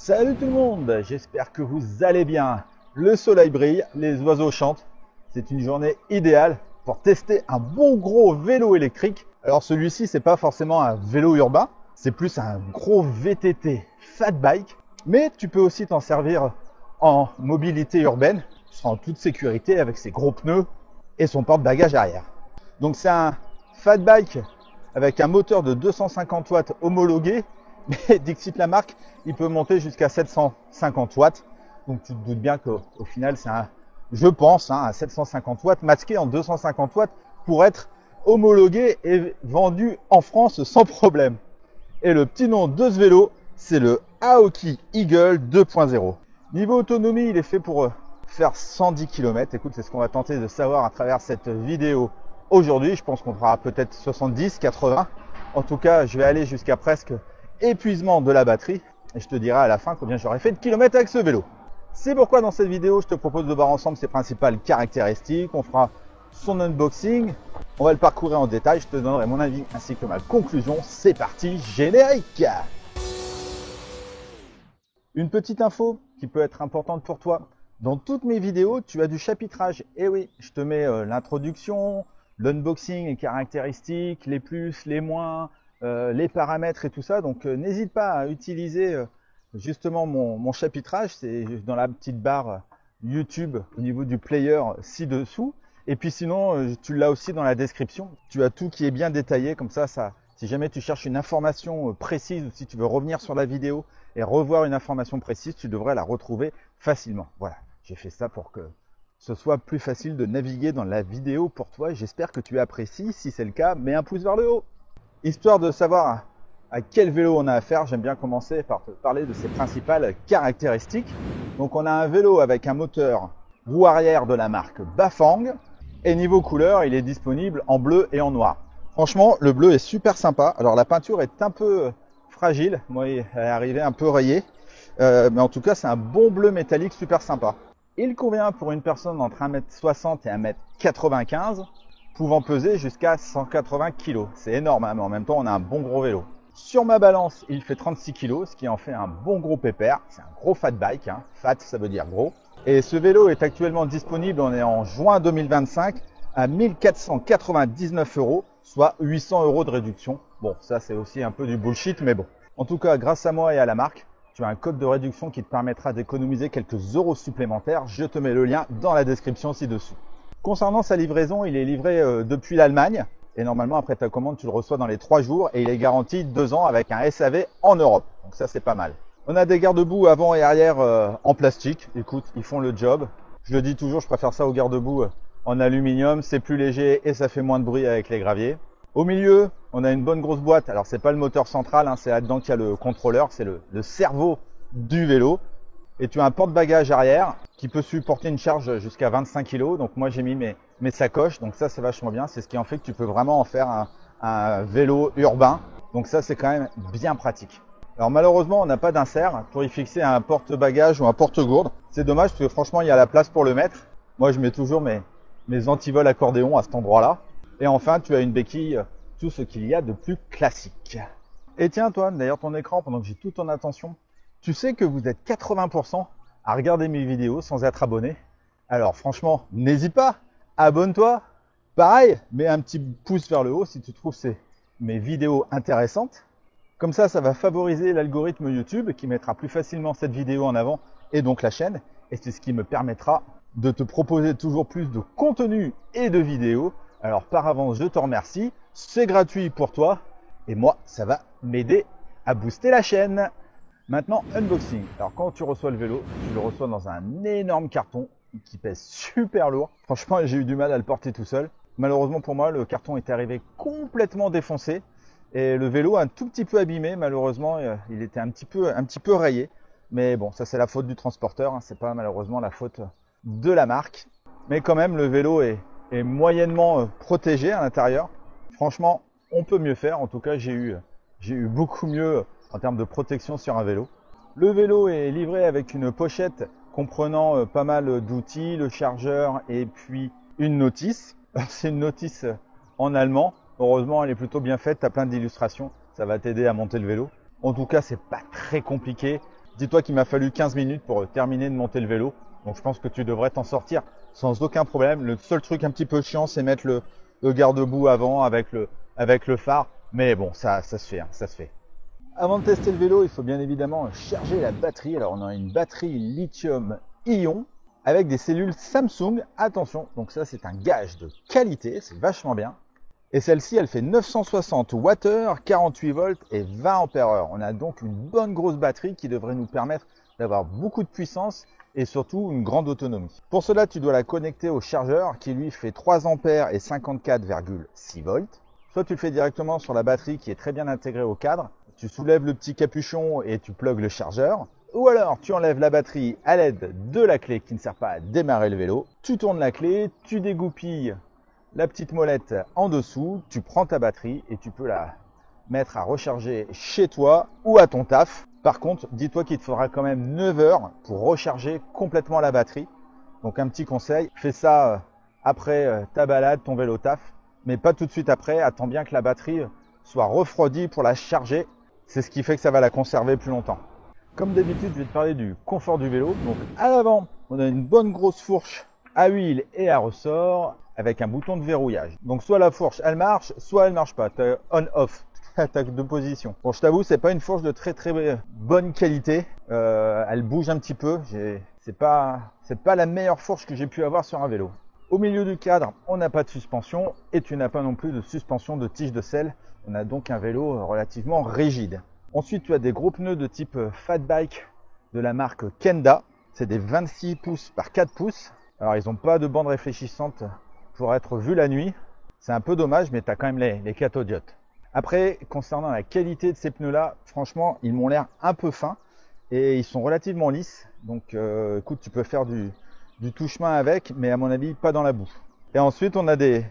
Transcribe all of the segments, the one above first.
Salut tout le monde, j'espère que vous allez bien. Le soleil brille, les oiseaux chantent. C'est une journée idéale pour tester un bon gros vélo électrique. Alors celui-ci, c'est pas forcément un vélo urbain, c'est plus un gros VTT fat bike. Mais tu peux aussi t'en servir en mobilité urbaine. Tu seras en toute sécurité avec ses gros pneus et son porte-bagages arrière. Donc c'est un fat bike avec un moteur de 250 watts homologué. Mais Dixit la marque, il peut monter jusqu'à 750 watts. Donc tu te doutes bien qu'au final, c'est je pense, un 750 watts masqué en 250 watts pour être homologué et vendu en France sans problème. Et le petit nom de ce vélo, c'est le Aoki Eagle 2.0. Niveau autonomie, il est fait pour faire 110 km. Écoute, c'est ce qu'on va tenter de savoir à travers cette vidéo aujourd'hui. Je pense qu'on fera peut-être 70, 80. En tout cas, je vais aller jusqu'à presque épuisement de la batterie et je te dirai à la fin combien j'aurais fait de kilomètres avec ce vélo. C'est pourquoi dans cette vidéo je te propose de voir ensemble ses principales caractéristiques, on fera son unboxing, on va le parcourir en détail, je te donnerai mon avis ainsi que ma conclusion. C'est parti, générique. Une petite info qui peut être importante pour toi, dans toutes mes vidéos tu as du chapitrage, et oui, je te mets l'introduction, l'unboxing, les caractéristiques, les plus, les moins, les paramètres et tout ça. Donc n'hésite pas à utiliser justement mon chapitrage, c'est dans la petite barre YouTube au niveau du player ci-dessous. Et puis sinon, tu l'as aussi dans la description. Tu as tout qui est bien détaillé, comme ça, si jamais tu cherches une information précise ou si tu veux revenir sur la vidéo et revoir une information précise, tu devrais la retrouver facilement. Voilà, j'ai fait ça pour que ce soit plus facile de naviguer dans la vidéo pour toi. J'espère que tu apprécies. Si c'est le cas, mets un pouce vers le haut. Histoire de savoir à quel vélo on a affaire, j'aime bien commencer par te parler de ses principales caractéristiques. Donc on a un vélo avec un moteur roue arrière de la marque Bafang. Et niveau couleur, il est disponible en bleu et en noir. Franchement, le bleu est super sympa. Alors la peinture est un peu fragile. Moi, elle est arrivée un peu rayée. Mais en tout cas, c'est un bon bleu métallique super sympa. Il convient pour une personne entre 1m60 et 1m95. Pouvant peser jusqu'à 180 kg. C'est énorme, hein, mais en même temps, on a un bon gros vélo. Sur ma balance, il fait 36 kg, ce qui en fait un bon gros pépère. C'est un gros fat bike, hein. Fat, ça veut dire gros. Et ce vélo est actuellement disponible, on est en juin 2025, à 1499 €, soit 800 € de réduction. Bon, ça c'est aussi un peu du bullshit, mais bon. En tout cas, grâce à moi et à la marque, tu as un code de réduction qui te permettra d'économiser quelques euros supplémentaires. Je te mets le lien dans la description ci-dessous. Concernant sa livraison, il est livré depuis l'Allemagne et normalement après ta commande tu le reçois dans les 3 jours et il est garanti 2 ans avec un SAV en Europe. Donc ça c'est pas mal. On a des garde-boue avant et arrière en plastique. Écoute, ils font le job. Je le dis toujours, je préfère ça aux garde-boue en aluminium. C'est plus léger et ça fait moins de bruit avec les graviers. Au milieu, on a une bonne grosse boîte. Alors c'est pas le moteur central, hein, c'est là-dedans qu'il y a le contrôleur, c'est le cerveau du vélo. Et tu as un porte-bagages arrière qui peut supporter une charge jusqu'à 25 kg. Donc moi j'ai mis mes sacoches, donc ça c'est vachement bien. C'est ce qui en fait que tu peux vraiment en faire un vélo urbain. Donc ça c'est quand même bien pratique. Alors malheureusement on n'a pas d'insert pour y fixer un porte-bagages ou un porte-gourde. C'est dommage parce que franchement il y a la place pour le mettre. Moi je mets toujours mes antivols accordéons à cet endroit-là. Et enfin tu as une béquille, tout ce qu'il y a de plus classique. Et tiens toi, d'ailleurs ton écran pendant que j'ai toute ton attention. Tu sais que vous êtes 80% à regarder mes vidéos sans être abonné. Alors franchement, n'hésite pas, abonne-toi. Pareil, mets un petit pouce vers le haut si tu trouves mes vidéos intéressantes. Comme ça va favoriser l'algorithme YouTube qui mettra plus facilement cette vidéo en avant et donc la chaîne. Et c'est ce qui me permettra de te proposer toujours plus de contenu et de vidéos. Alors par avance, je te remercie. C'est gratuit pour toi. Et moi, ça va m'aider à booster la chaîne. Maintenant, unboxing. Alors quand tu reçois le vélo, tu le reçois dans un énorme carton qui pèse super lourd. Franchement, j'ai eu du mal à le porter tout seul. Malheureusement pour moi, le carton est arrivé complètement défoncé et le vélo un tout petit peu abîmé. Malheureusement, il était un petit peu rayé. Mais bon, ça c'est la faute du transporteur, hein. C'est pas malheureusement la faute de la marque. Mais quand même, le vélo est moyennement protégé à l'intérieur. Franchement, on peut mieux faire. En tout cas, j'ai eu beaucoup mieux en termes de protection sur un vélo. Le vélo est livré avec une pochette comprenant pas mal d'outils, le chargeur et puis une notice. C'est une notice en allemand. Heureusement, elle est plutôt bien faite, tu as plein d'illustrations. Ça va t'aider à monter le vélo. En tout cas, c'est pas très compliqué. Dis-toi qu'il m'a fallu 15 minutes pour terminer de monter le vélo. Donc je pense que tu devrais t'en sortir sans aucun problème. Le seul truc un petit peu chiant, c'est mettre le garde-boue avant avec le phare. Mais bon, ça se fait, hein, ça se fait. Avant de tester le vélo, il faut bien évidemment charger la batterie. Alors on a une batterie lithium-ion avec des cellules Samsung. Attention, donc ça c'est un gage de qualité, c'est vachement bien. Et celle-ci, elle fait 960 Wh, 48 volts et 20 ampères-heure. On a donc une bonne grosse batterie qui devrait nous permettre d'avoir beaucoup de puissance et surtout une grande autonomie. Pour cela, tu dois la connecter au chargeur qui lui fait 3 ampères et 54,6 volts. Soit tu le fais directement sur la batterie qui est très bien intégrée au cadre. Tu soulèves le petit capuchon et tu plugues le chargeur. Ou alors tu enlèves la batterie à l'aide de la clé qui ne sert pas à démarrer le vélo. Tu tournes la clé, tu dégoupilles la petite molette en dessous, tu prends ta batterie et tu peux la mettre à recharger chez toi ou à ton taf. Par contre, dis-toi qu'il te faudra quand même 9 heures pour recharger complètement la batterie. Donc un petit conseil, fais ça après ta balade, ton vélo taf, mais pas tout de suite après. Attends bien que la batterie soit refroidie pour la charger. C'est ce qui fait que ça va la conserver plus longtemps. Comme d'habitude, je vais te parler du confort du vélo. Donc à l'avant, on a une bonne grosse fourche à huile et à ressort avec un bouton de verrouillage. Donc soit la fourche elle marche, soit elle marche pas. Tu as on-off, tu as deux positions. Bon, je t'avoue, c'est pas une fourche de très bonne qualité. Elle bouge un petit peu. C'est pas la meilleure fourche que j'ai pu avoir sur un vélo. Au milieu du cadre, on n'a pas de suspension et tu n'as pas non plus de suspension de tige de selle. On a donc un vélo relativement rigide. Ensuite, tu as des gros pneus de type fat bike de la marque Kenda. C'est des 26 pouces par 4 pouces. Alors, ils n'ont pas de bande réfléchissante pour être vus la nuit. C'est un peu dommage, mais tu as quand même les cathodiotes. Après, concernant la qualité de ces pneus-là, franchement, ils m'ont l'air un peu fins et ils sont relativement lisses. Donc, écoute, tu peux faire du tout-chemin avec, mais à mon avis, pas dans la boue. Et ensuite, on a des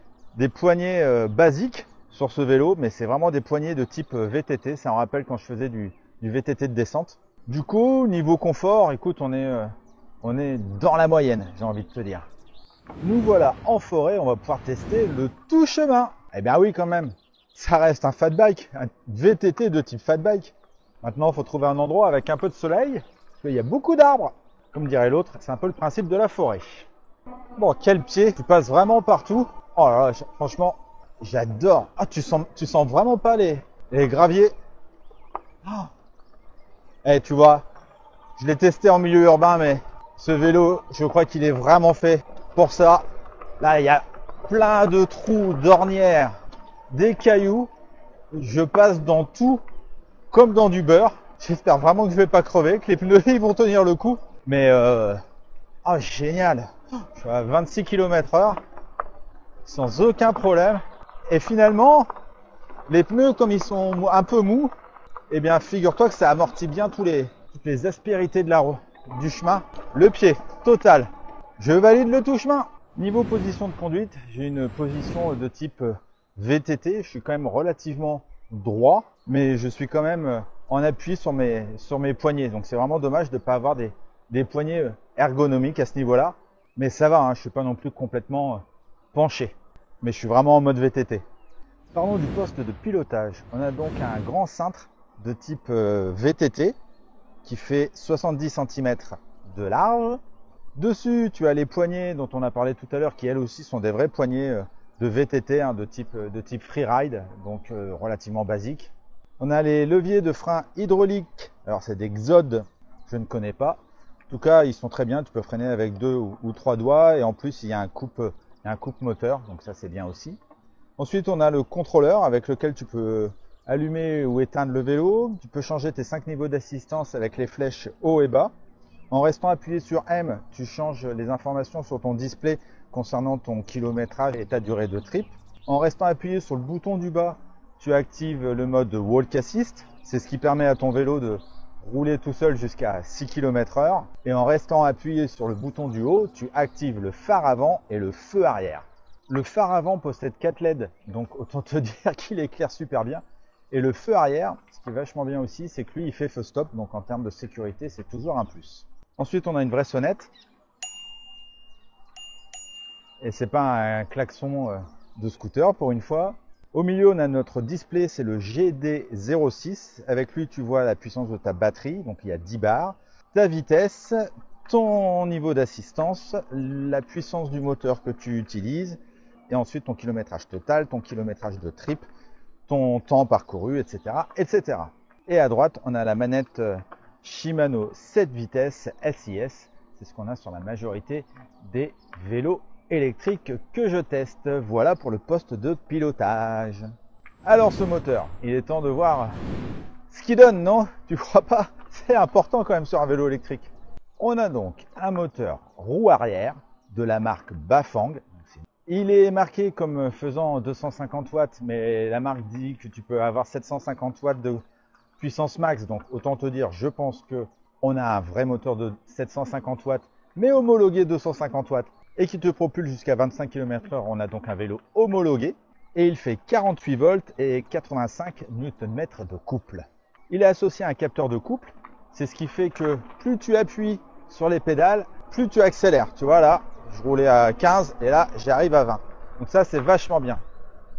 poignées basiques sur ce vélo, mais c'est vraiment des poignées de type VTT. Ça me rappelle quand je faisais du VTT de descente. Du coup, niveau confort, écoute, on est dans la moyenne, j'ai envie de te dire. Nous voilà en forêt, on va pouvoir tester le tout-chemin. Eh bien oui, quand même, ça reste un fat bike, un VTT de type fat bike. Maintenant, il faut trouver un endroit avec un peu de soleil, parce qu'il y a beaucoup d'arbres. Comme dirait l'autre, c'est un peu le principe de la forêt. Bon, quel pied, tu passes vraiment partout. Oh là là, franchement, j'adore. Ah, tu sens vraiment pas les graviers. Oh. Eh, tu vois, je l'ai testé en milieu urbain, mais ce vélo, je crois qu'il est vraiment fait pour ça. Là, il y a plein de trous, d'ornières, des cailloux. Je passe dans tout comme dans du beurre. J'espère vraiment que je vais pas crever, que les pneus ils vont tenir le coup. Mais oh, génial. Je suis à 26 km/h sans aucun problème. Et finalement, les pneus, comme ils sont un peu mous, eh bien, figure-toi que ça amortit bien toutes les aspérités du chemin. Le pied, total. Je valide le tout-chemin. Niveau position de conduite, j'ai une position de type VTT. Je suis quand même relativement droit, mais je suis quand même en appui sur mes poignets. Donc c'est vraiment dommage de ne pas avoir des poignets ergonomiques à ce niveau-là. Mais ça va, hein, je ne suis pas non plus complètement penché. Mais je suis vraiment en mode VTT. Parlons du poste de pilotage. On a donc un grand cintre de type VTT qui fait 70 cm de large. Dessus, tu as les poignées dont on a parlé tout à l'heure qui elles aussi sont des vraies poignées de VTT, hein, de type freeride, donc relativement basique. On a les leviers de frein hydrauliques. Alors c'est des Xod, je ne connais pas. En tout cas, ils sont très bien. Tu peux freiner avec 2 ou 3 doigts et en plus il y a un coupe moteur, donc ça c'est bien aussi. Ensuite, on a le contrôleur avec lequel tu peux allumer ou éteindre le vélo. Tu peux changer tes 5 niveaux d'assistance avec les flèches haut et bas. En restant appuyé sur M, tu changes les informations sur ton display concernant ton kilométrage et ta durée de trip. En restant appuyé sur le bouton du bas, tu actives le mode Walk Assist. C'est ce qui permet à ton vélo de rouler tout seul jusqu'à 6 km/h. Et en restant appuyé sur le bouton du haut, tu actives le phare avant et le feu arrière. Le phare avant possède 4 LED, donc autant te dire qu'il éclaire super bien. Et le feu arrière, ce qui est vachement bien aussi, c'est que lui, il fait feu stop, donc en termes de sécurité, c'est toujours un plus. Ensuite, on a une vraie sonnette. Et c'est pas un klaxon de scooter pour une fois. Au milieu, on a notre display, c'est le GD06. Avec lui, tu vois la puissance de ta batterie, donc il y a 10 bars. ta vitesse, ton niveau d'assistance, la puissance du moteur que tu utilises, et ensuite ton kilométrage total, ton kilométrage de trip, ton temps parcouru, etc., etc. Et à droite, on a la manette Shimano 7 vitesses SIS. C'est ce qu'on a sur la majorité des vélos électriques que je teste. Voilà pour le poste de pilotage. Alors ce moteur, il est temps de voir ce qu'il donne, non? Tu crois pas? C'est important quand même sur un vélo électrique. On a donc un moteur roue arrière de la marque Bafang. Il est marqué comme faisant 250 watts, mais la marque dit que tu peux avoir 750 watts de puissance max. Donc autant te dire, je pense qu'on a un vrai moteur de 750 watts, mais homologué 250 watts et qui te propulse jusqu'à 25 km/h. On a donc un vélo homologué et il fait 48 volts et 85 Nm de couple. Il est associé à un capteur de couple. C'est ce qui fait que plus tu appuies sur les pédales, plus tu accélères. Tu vois là, je roulais à 15 et là j'arrive à 20. Donc ça c'est vachement bien.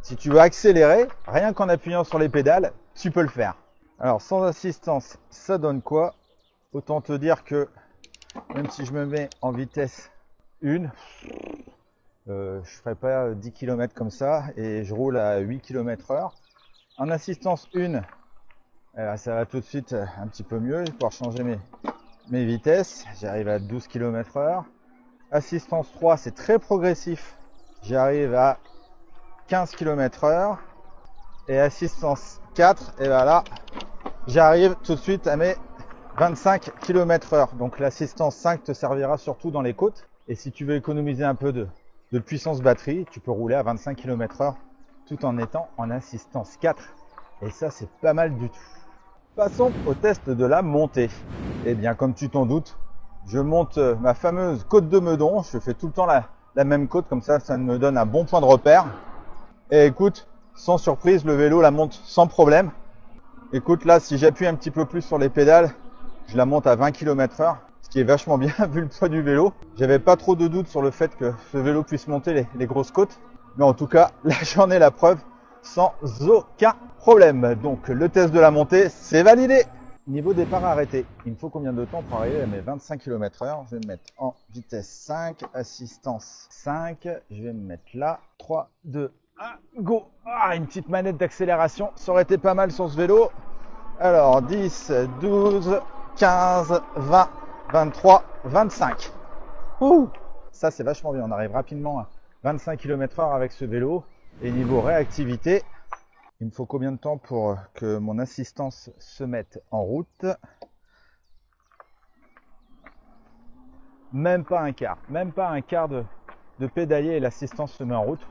Si tu veux accélérer, rien qu'en appuyant sur les pédales, tu peux le faire. Alors sans assistance, ça donne quoi? Autant te dire que même si je me mets en vitesse 1, je ferai pas 10 km comme ça et je roule à 8 km/h. En assistance 1, ça va tout de suite un petit peu mieux. Je vais pouvoir changer mes vitesses. J'arrive à 12 km/h. Assistance 3, c'est très progressif. J'arrive à 15 km/h. Et assistance 4, et voilà, j'arrive tout de suite à mes 25 km/h. Donc l'assistance 5 te servira surtout dans les côtes. Et si tu veux économiser un peu de puissance batterie, tu peux rouler à 25 km/h tout en étant en assistance 4. Et ça, c'est pas mal du tout. Passons au test de la montée. Eh bien, comme tu t'en doutes, je monte ma fameuse côte de Meudon. Je fais tout le temps la même côte, comme ça me donne un bon point de repère. Et écoute, sans surprise, le vélo la monte sans problème. Écoute, là, si j'appuie un petit peu plus sur les pédales, je la monte à 20 km/h, ce qui est vachement bien vu le poids du vélo. J'avais pas trop de doutes sur le fait que ce vélo puisse monter les grosses côtes. Mais en tout cas, là, j'en ai la preuve sans aucun problème. Donc, le test de la montée, c'est validé. Niveau départ arrêté, il me faut combien de temps pour arriver à mes 25 km/h? Je vais me mettre en vitesse 5, assistance 5. Je vais me mettre là. 3, 2, 1, go! Ah, une petite manette d'accélération, ça aurait été pas mal sur ce vélo. Alors, 10, 12, 15, 20, 23, 25. Ouh, ça, c'est vachement bien. On arrive rapidement à 25 km/h avec ce vélo. Et niveau réactivité, il me faut combien de temps pour que mon assistance se mette en route? Même pas un quart. Même pas un quart de pédalier et l'assistance se met en route.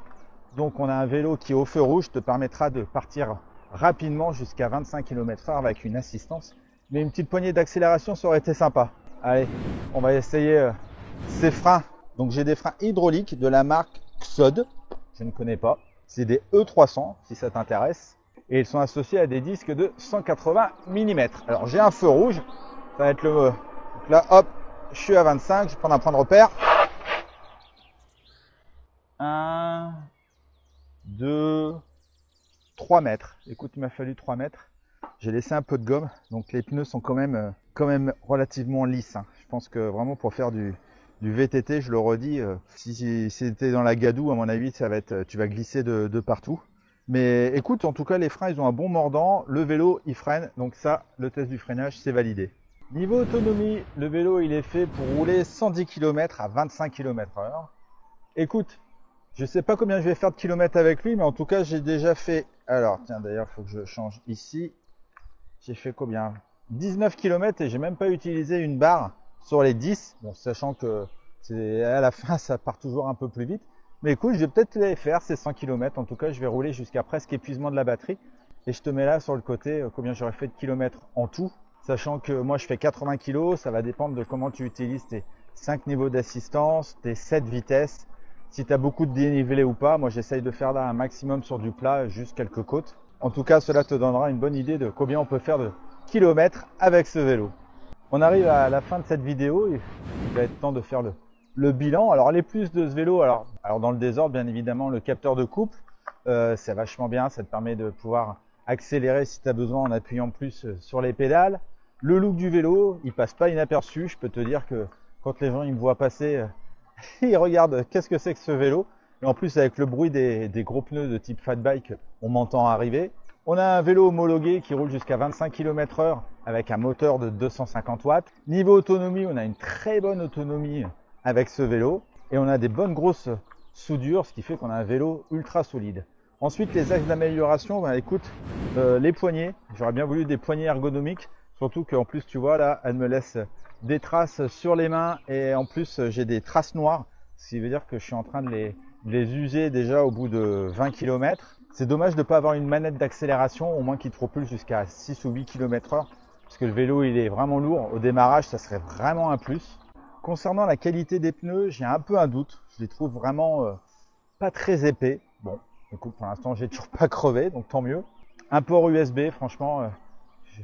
Donc on a un vélo qui au feu rouge te permettra de partir rapidement jusqu'à 25 km/h avec une assistance. Mais une petite poignée d'accélération, ça aurait été sympa. Allez, on va essayer ces freins. Donc j'ai des freins hydrauliques de la marque XOD. Je ne connais pas. C'est des E300 si ça t'intéresse. Et ils sont associés à des disques de 180 mm. Alors j'ai un feu rouge. Ça va être le... Donc là, hop, je suis à 25. Je vais prendre un point de repère. 1, 2, 3 mètres. Écoute, il m'a fallu 3 mètres. J'ai laissé un peu de gomme. Donc les pneus sont quand même relativement lisses. Je pense que vraiment pour faire du VTT, je le redis, si c'était dans la gadoue, à mon avis, ça va être, tu vas glisser de partout. Mais écoute, en tout cas, les freins, ils ont un bon mordant. Le vélo, il freine. Donc ça, le test du freinage, c'est validé. Niveau autonomie, le vélo, il est fait pour rouler 110 km à 25 km/h. Écoute, je sais pas combien je vais faire de kilomètres avec lui, mais en tout cas, j'ai déjà fait... Alors, tiens, d'ailleurs, il faut que je change ici. J'ai fait combien? 19 km et j'ai même pas utilisé une barre sur les 10. Bon, sachant que à la fin, ça part toujours un peu plus vite. Mais écoute, je vais peut-être les faire, ces 100 km. En tout cas, je vais rouler jusqu'à presque épuisement de la batterie. Et je te mets là sur le côté combien j'aurais fait de kilomètres en tout. Sachant que moi, je fais 80 kg. Ça va dépendre de comment tu utilises tes 5 niveaux d'assistance, tes 7 vitesses. Si tu as beaucoup de dénivelé ou pas, moi j'essaye de faire là un maximum sur du plat, juste quelques côtes. En tout cas, cela te donnera une bonne idée de combien on peut faire de kilomètres avec ce vélo. On arrive à la fin de cette vidéo et il va être temps de faire le bilan. Alors les plus de ce vélo, alors dans le désordre, bien évidemment, le capteur de couple, c'est vachement bien, ça te permet de pouvoir accélérer si tu as besoin en appuyant plus sur les pédales. Le look du vélo, il passe pas inaperçu. Je peux te dire que quand les gens ils me voient passer, ils regardent qu'est-ce que c'est que ce vélo. Et en plus, avec le bruit des gros pneus de type fat bike, on m'entend arriver. On a un vélo homologué qui roule jusqu'à 25 km/h avec un moteur de 250 watts. Niveau autonomie, on a une très bonne autonomie avec ce vélo. Et on a des bonnes grosses soudures, ce qui fait qu'on a un vélo ultra solide. Ensuite, les axes d'amélioration, écoute, les poignées. J'aurais bien voulu des poignées ergonomiques. Surtout qu'en plus, tu vois, là, elle me laisse des traces sur les mains. Et en plus, j'ai des traces noires. Ce qui veut dire que je suis en train de les user déjà au bout de 20 km. C'est dommage de ne pas avoir une manette d'accélération, au moins qui te propulse jusqu'à 6 ou 8 km/h. Parce que le vélo, il est vraiment lourd. Au démarrage, ça serait vraiment un plus. Concernant la qualité des pneus, j'ai un peu un doute. Je les trouve vraiment pas très épais. Bon, écoute, pour l'instant, j'ai toujours pas crevé, donc tant mieux. Un port USB, franchement,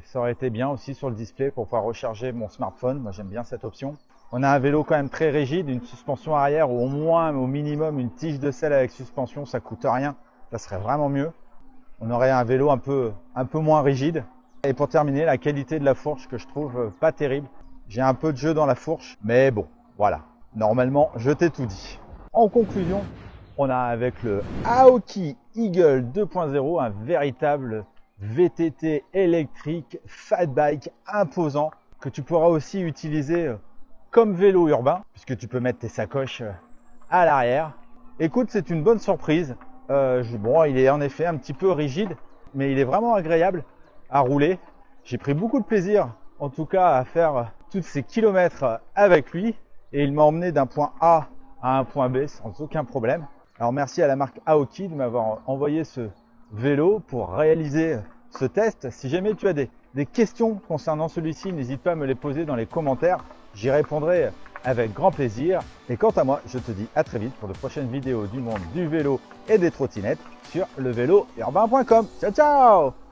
ça aurait été bien aussi sur le display pour pouvoir recharger mon smartphone. Moi, j'aime bien cette option. On a un vélo quand même très rigide, une suspension arrière ou au moins, au minimum, une tige de selle avec suspension, ça coûte rien. Ça serait vraiment mieux. On aurait un vélo un peu moins rigide. Et pour terminer, la qualité de la fourche que je trouve pas terrible. J'ai un peu de jeu dans la fourche, mais bon, voilà. Normalement, je t'ai tout dit. En conclusion, on a avec le Aoki Eagle 2.0 un véritable VTT électrique fat bike imposant que tu pourras aussi utiliser comme vélo urbain puisque tu peux mettre tes sacoches à l'arrière. Écoute, c'est une bonne surprise. Bon, il est en effet un petit peu rigide, mais il est vraiment agréable à rouler. J'ai pris beaucoup de plaisir, en tout cas, à faire tous ces kilomètres avec lui. Et il m'a emmené d'un point A à un point B sans aucun problème. Alors merci à la marque Aoki de m'avoir envoyé ce vélo pour réaliser ce test. Si jamais tu as des questions concernant celui-ci, n'hésite pas à me les poser dans les commentaires. J'y répondrai avec grand plaisir. Et quant à moi, je te dis à très vite pour de prochaines vidéos du monde du vélo et des trottinettes sur levélourbain.com. Ciao, ciao!